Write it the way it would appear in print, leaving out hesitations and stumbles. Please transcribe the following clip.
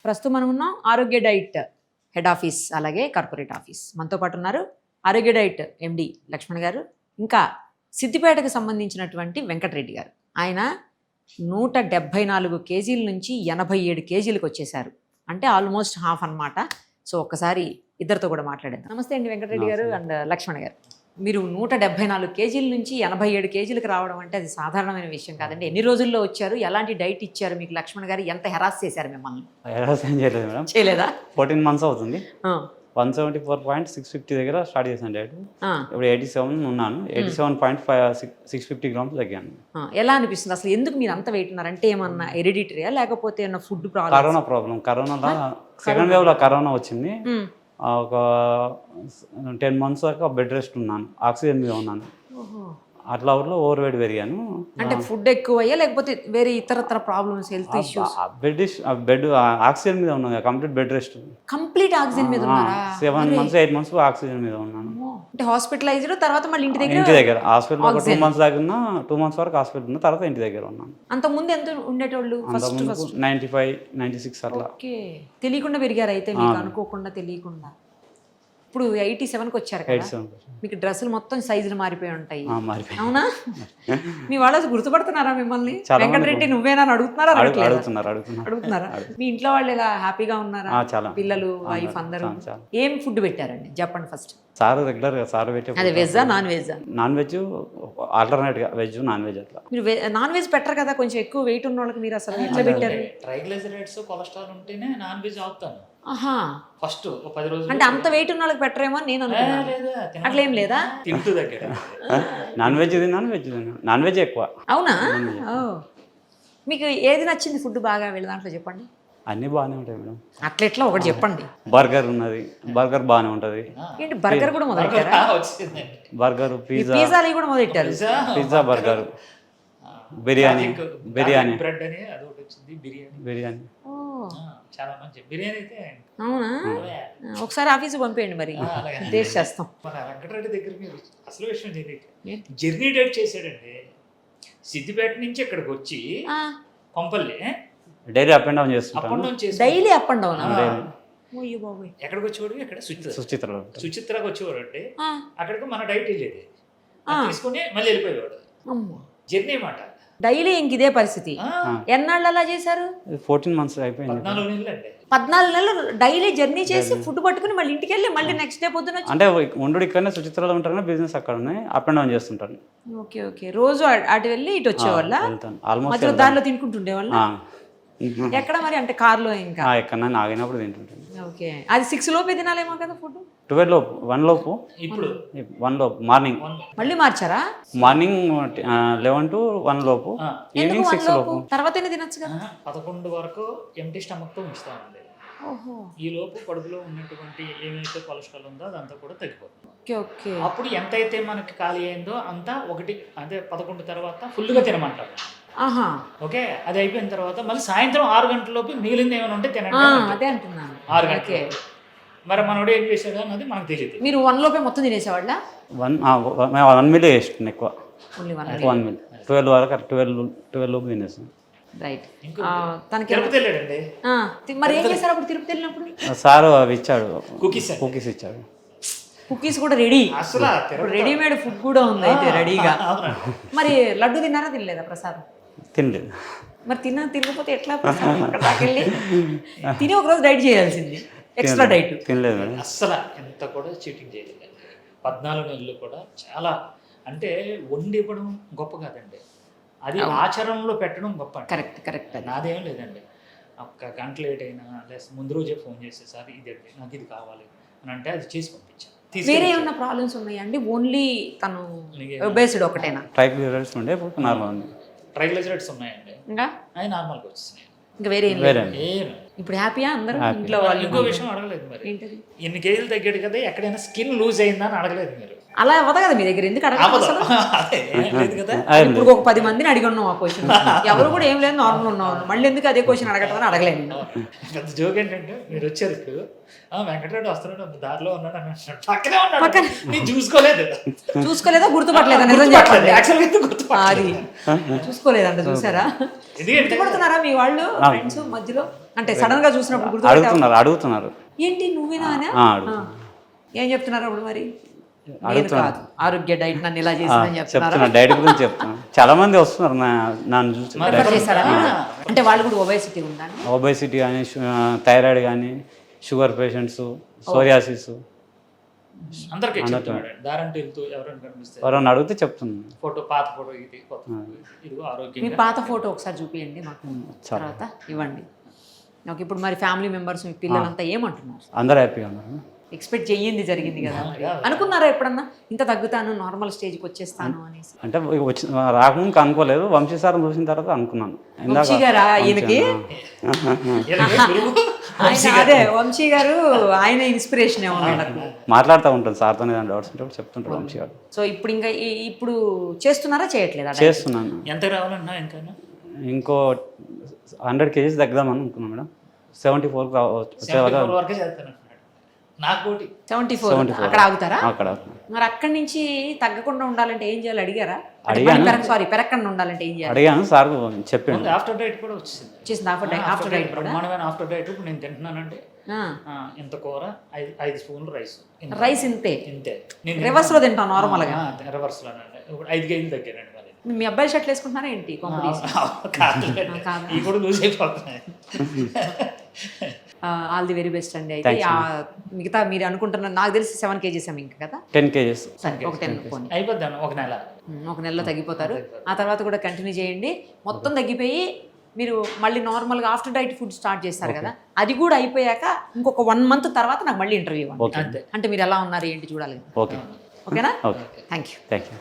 ప్రస్తుతం మనం ఉన్నాం ఆరోగ్య డైట్ హెడ్ ఆఫీస్ అలాగే కార్పొరేట్ ఆఫీస్. మనతో పాటు ఉన్నారు ఆరోగ్య డైట్ ఎండి లక్ష్మణ్ గారు, ఇంకా సిద్దిపేటకు సంబంధించినటువంటి వెంకటరెడ్డి గారు. ఆయన 174 కేజీల నుంచి 87 కేజీలకు వచ్చేసారు, అంటే ఆల్మోస్ట్ హాఫ్ అన్నమాట. సో ఒక్కసారి ఇద్దరితో కూడా మాట్లాడేద్దాం. నమస్తే అండి వెంకటరెడ్డి గారు అండ్ లక్ష్మణ్ గారు. మీరు 174 కేజీల నుంచి 87 కేజీలకు రావడం అంటే అది సాధారణమైన విషయం కాదండి. ఎన్ని రోజుల్లో వచ్చారు, ఎలాంటి డైట్ ఇచ్చారు మీకు లక్ష్మణ్ గారు, ఎంత హెరాస్ చేశారు మిమ్మల్ని? హెరాస్ ఏం చేయలేదు మేడం, చేయలేదా? 14 months అవుతుంది. 174.650 దగ్గర స్టార్ట్ చేశాను డైట్. ఇప్పుడు 87 ఉన్నాను, 87.650 grams తగ్గాను. ఎలా అనిపిస్తుంది అసలు? ఎందుకు మీరు అంత వెయిట్ ఉన్నారు? అంటే ఏమన్నా హెరిడిటరీయా లేకపోతే ఏమన్నా ఫుడ్ ప్రాబ్లమ్? Corona problem. కరోనాలో సెకండ్ వేవ్ లో కరోనా వచ్చింది. ఒక 10 months దాకా బెడ్ రెస్ట్ ఉన్నాను, ఆక్సిజన్ మీద ఉన్నాను. అట్లా ఊర్లో ఓవర్ వెయిట్ పెరిగాను. అంటే ఫుడ్ ఎక్కువ అయ్యా లేకపోతే వేరే ఇతరత్ర problems, health issues? Bed oxygen మీద ఉన్నాను, complete bed rest. Complete oxygen మీద ఉన్నారా? 7 months 8 months ఆక్సిజన్ మీద ఉన్నాను. అంటే హాస్పిటలైజ్డ్, తర్వాత మళ్ళీ ఇంటి దగ్గర హాస్పిటల్ 2 months దాకా ఉన్నా, 2 months వరకు హాస్పిటల్ ఉన్నా, తర్వాత ఇంటి దగ్గర ఉన్నాను. అంత ముందు ఎంత ఉండేటోళ్ళు? 95 96 అట్లా. ఓకే, తెలియకుండా పెరిగారు అయితే మీకు, అనుకోకుండా తెలియకుండా. ఇప్పుడు 87కి వచ్చారు కదా, మీకు డ్రెస్సులు మొత్తం సైజులు మారిపోయి ఉంటాయి, అవునా? మీ వాళ్ళు గుర్తుపడుతున్నారా మిమ్మల్ని? వెంకటరెడ్డి నువ్వేనా అడుగుతున్నారా? అడుగుతున్నారా? మీ ఇంట్లో వాళ్ళు ఇలా హ్యాపీగా ఉన్నారా? పిల్లలు, వైఫ్ అందరూ? ఏం ఫుడ్ పెట్టారండి చెప్పండి ఫస్ట్. సార్ రెగ్యులర్ గా సార్ పెట్టే అదే వెజ్జా నాన్ వెజ్జా? నాన్ వెజ్ ఆల్టర్నేట్ గా వెజ్ నాన్ వెజ్ అట్లా. మీరు నాన్ వెజ్ పెట్టరు కదా, కొంచెం ఎక్కువ వెయిట్ ఉన్న వాళ్ళకి మీరు అసలు ఎట్లా పెట్టారు? ట్రైగ్లిజరైడ్స్ కొలెస్ట్రాల్ ఉంటేనే నాన్ వెజ్ ఆపుతాను ఫస్ట్ 10 రోజులు. అంటే అంత వెయిట్ ఉన్న వాళ్ళకి పెట్టరేమో అని నేను అనుకున్నాను. అట్లా ఏం లేదా? తింటూ దగ్గర నాన్ వెజ్ నాన్ వెజ్ ఎక్కువ. అవునా? మీకు ఏది నచ్చింది ఫుడ్ బాగా వీళ్ళ దాంట్లో చెప్పండి. అన్ని బాగానే ఉంటాయి మేడం. అట్లా ఎట్లా ఒకటి చెప్పండి. బర్గర్ ఉన్నది, బర్గర్ బాగానే ఉంటది. ఏంటి బర్గర్ కూడా మొదలెట్టారా? Burger, pizza. పిజ్జాలు కూడా మొదలెట్టారు. Pizza, burger, biryani. బ్రెడ్ అని అదొకటి వచ్చింది, బిర్యానీ చాలా మంచి బిర్యానీ అయితే. అవునా? ఒకసారి ఆఫీస్కి పంపేయండి మరి, టేస్ట్ చేస్తాం. మన వెంకటరెడ్డి దగ్గర మీరు అసలు విషయం జర్నీ డైట్ చేశాడండి. సిద్దిపేట నుంచి ఇక్కడికి వచ్చి Kompally daily up and down చేస్తుంటాను. Daily up and down? ఎక్కడికి వచ్చేవాడు? ఇక్కడ సుచిత్రకి వచ్చేవాడు అంటే అక్కడికి మన డైట్ వెళ్ళేది, తీసుకుని మళ్ళీ వెళ్ళిపోయేవాడు. జర్నీ మాట డైలీ ఇంక ఇదే పరిస్థితి. ఎన్నాళ్ళు అలా చేశారు? 14 months అయిపోయింది. 14 నెలలు అండి. 14 నెలలు డైలీ జర్నీ చేసి ఫుడ్ పట్టుకుని మళ్ళీ ఇంటికి వెళ్ళి మళ్ళీ నెక్స్ట్ డే పొద్దున అంటే ఉండు ఇక్కడనే సుచిత్రలో ఉంటాను, బిజినెస్ అక్కడ ఉన్నాయి, అప్ అండ్ డౌన్ చేస్తుంటాను. ఓకే ఓకే, రోజు అటు వెళ్ళి ఇటు వచ్చేవాళ్ళ? మధ్యలో దారిలో తినుకుంటుండేవాళ్ళ? ఎక్కడ మరి? అంటే కార్లో? ఇంకా ఎక్కడ ఆగినప్పుడు తింటుంటాను. ఓకే, అది 6 లోపే తినాలేమో కదా ఫుడ్? 12 లోపు, 1 లోపు. ఇప్పుడు 1 లోపు మార్నింగ్. మళ్ళీ మార్చారా? మార్నింగ్ 11 to 1 లోపు, ఈవినింగ్ 6 లోపు. తర్వాత తినొచ్చు కదా? 11 వరకు ఎంటీ స్టమక్ తో ఉంచుతామండి. ఈ లోపు కడుపులో ఉన్నటువంటి ఏమైతే కొలెస్ట్రాల్ ఉందో అదంతా కూడా తగ్గిపోతుంది. ఓకే, అప్పుడు ఎంతైతే మనకి ఖాళీ అయిందో అంతా ఒకటి, అదే 11 తర్వాత ఫుల్గా తినమంటారు. ఓకే, అది అయిపోయిన తర్వాత మళ్ళీ సాయంత్రం 6 గంటల లోపు మిగిలింది ఏమైనా ఉంటే తినండి. అదే అంటున్నాను. 6 గంటలకి మరి మనోడు ఏం చేశాడు అన్నది మనకు తెలియదు. మీరు 1 లోపే మొత్తం తినేసేవాళ్ళ? 1 మీల్ వేస్తుంది ఎక్కువ. 1 మీల్ 12 వరకు, 12 లోపు తినేసాం. రైట్. తిరుపతి వెళ్ళాడండి. మరి ఏం చేశారు అప్పుడు తిరుపతి వెళ్ళినప్పుడు? సార్ అవి ఇచ్చాడు, కుకీస్ ఇచ్చాడు. కుకీస్ కూడా రెడీ, అసలు రెడీమేడ్ ఫుడ్ కూడా ఉంది అయితే రెడీగా. మరి లడ్డు తిన్నారా తినలేదా? ప్రసాదం తినలేదు. మరి తినకపోతే ఎట్లా? అక్కడ దాకెళ్ళి తిని ఒకరోజు డైట్ చేయాల్సింది, ఎక్స్ట్రా డైట్. తినలేదు మేడం. అస్సలు ఎంత కూడా చీటింగ్ చేయలేదు. 14 నెలలు కూడా చాలా, అంటే వండి ఇవ్వడం గొప్ప కాదండి, అది ఆచరణలో పెట్టడం గొప్ప. కరెక్ట్. నాదేం లేదండి, ఒక గంట లేట్ అయినా లేదా ముందు రోజే ఫోన్ చేసి సార్ ఇది నాకు ఇది కావాలి అని అంటే అది చేసి పంపించాను. వేరే ఏమన్నా ప్రాబ్లమ్స్ ఉన్నాయండి? ఓన్లీ తను ఒబేస్డ్ ఒకటేనా? ట్రైగ్లిజరైడ్స్ ఉండే, ఇప్పుడు నార్మల్ ఉంది. ట్రైగ్లిజరైడ్స్ ఉన్నాయండి, ఇంకా అది నార్మల్గా వచ్చేసినాయి. ఇంకా వేరే ఇప్పుడు హ్యాపీయా అందరూ ఇంట్లో వాళ్ళు? ఇంకో విషయం అడగలేదు మరి, ఎన్ని కేజీలు తగ్గాడు కదా, ఎక్కడైనా స్కిన్ లూజ్ అయిందా అని అడగలేదు మీరు. అలా అవ్వదు కదా మీ దగ్గర, ఎందుకు అడగదు ఆపదు. అసలు? అదే, ఏం లేదు కదా. ఇప్పుడు ఒక 10 మందిని అడిగి ఉన్నాం ఆ క్వశ్చన్, ఎవరు కూడా ఏం లేదు నార్మల్ ఉన్నాం, మళ్ళీ ఎందుకు అదే క్వశ్చన్ అడగటం అని అడగలేను. పెద్ద జోక్ ఏంటంటే మీరు వచ్చారు ఇప్పుడు, వెంకటరెడ్డి వస్తున్నాడు దారిలో ఉన్నాడు అని అంటున్నాడు. పక్కనే ఉన్నాడు, నేను చూసుకోలేదు. చూసుకోలేదా, గుర్తుపట్టలేదా? నిజం చెప్పండి. గుర్తుపట్టలేదు. Actually అయితే గుర్తుపట్టలేదు. అది చూసుకోలేదంట, చూసారా? ఎందుకంటే గుర్తుపడుతున్నారా మీ వాళ్ళు ఫ్రెండ్స్ మధ్యలో, అంటే సడన్ గా చూసినప్పుడు గుర్తుపట్టారు? అడుగుతున్నారు ఏంటి నువ్వేనా అని? ఏం చెప్తున్నారు అప్పుడు మరి? నేను కాదు, ఆరోగ్య డైట్ నన్ను ఇలా చేసిందని చెప్తున్నారా? చెప్తున్నా, డైట్ గురించి చెప్తున్నా. చాలా మంది వస్తున్నారు నన్ను చూసి. ప్రిఫర్ చేశారా? అంటే వాళ్ళు కూడా ఒబేసిటీ ఉందా? ఒబేసిటీ కానీ, థైరాయిడ్ కానీ, షుగర్ పేషెంట్స్, సోరియాసిస్, అందరికీ చెప్తున్నాడు. దారంటే వెళ్తూ ఎవరైనా కనిపిస్తే ఎవరైనా అడిగితే చెప్తున్నాను. ఫోటో, పాత ఫోటో, ఇది కొత్త ఇదిగో మీ ఆరోగ్యంగా. పాత ఫోటో ఒకసారి చూపియండి మాకు, తర్వాత ఇవ్వండి. ఓకే, ఇప్పుడు మరి ఫ్యామిలీ మెంబర్స్, మీ పిల్లలంతా ఏమంటున్నారు? అందరూ హ్యాపీగా ఉన్నారు. ఎక్స్పెక్ట్ చెయ్యింది జరిగింది కదా, మరి అనుకున్నారా ఎప్పుడన్నా ఇంత తగ్గుతాను, నార్మల్ స్టేజ్కి వచ్చేస్తాను అనేసి? అంటే వచ్చి రాకముందుకు అనుకోలేదు, వంశీసారం చూసిన తర్వాత అనుకున్నాను. వంశీ గారా ఈయనకి? అదే వంశీ గారు, ఆయన ఇన్స్పిరేషన్ ఏమో వీళ్ళకు. మాట్లాడుతూ ఉంటాను సార్తో, ఏదైనా డౌట్స్ ఉంటే చెప్తుంటాడు వంశీ గారు. సో ఇప్పుడు ఇంకా ఇప్పుడు చేస్తున్నారా చేయట్లేదా? చేస్తున్నాను. ఎంత రావాలన్నా ఎంతైనా ఇంకో 100 kgs తగ్గుదామని అనుకున్నాను మేడం. 74 వచ్చేవాళ్ళ వరకే చేస్తాను నాకు కోటి 74 అక్కడ ఆగుతారా? అక్కడ. మరి అక్కడి నుంచి తగ్గకుండా ఉండాలంటే ఏం చేయాలి అడిగారా? పెరగకుండా ఉండాలంటే ఏం చేయాలి అడిగాను, సార్ చెప్పిండు. ఆఫ్టర్ డైట్ కూడా వచ్చింది. చేసింది ఆఫ్టర్ డైట్ కూడా. బ్రహ్మాండమైన ఆఫ్టర్ డైట్. ఇప్పుడు నేను తింటున్నానంటే ఇంత కూర, 5 స్పూన్లు రైస్ ఇంతే. ఇంతే. రివర్స్ లో తింటాం నార్మల్ గా. రివర్స్ లోనండి. ఇప్పుడు 5 kg తగ్గానండి. మరి మీ అబ్బాయి షర్ట్లు వేసుకుంటున్నారా ఏంటి? ఈ కూడా లూజ్ అయిపోతున్నాయి. ఆల్ ది వెరీ బెస్ట్ అండి. అయితే మిగతా మీరు అనుకుంటున్నారు, నాకు తెలిసి 7 kgs ఇంకా కదా? 10 kgs. సరే, ఒక 10 పోనీ అయిపోద్దాను. ఒక నెలలో తగ్గిపోతారు. ఆ తర్వాత కూడా కంటిన్యూ చేయండి. మొత్తం తగ్గిపోయి మీరు మళ్ళీ నార్మల్గా ఆఫ్టర్ డైట్ ఫుడ్ స్టార్ట్ చేస్తారు కదా, అది కూడా అయిపోయాక ఇంకొక 1 month తర్వాత నాకు మళ్ళీ ఇంటర్వ్యూ ఇవ్వండి. అంటే మీరు ఎలా ఉన్నారు ఏంటి చూడాలి. ఓకే, ఓకేనా? Okay, thank you. Thank you.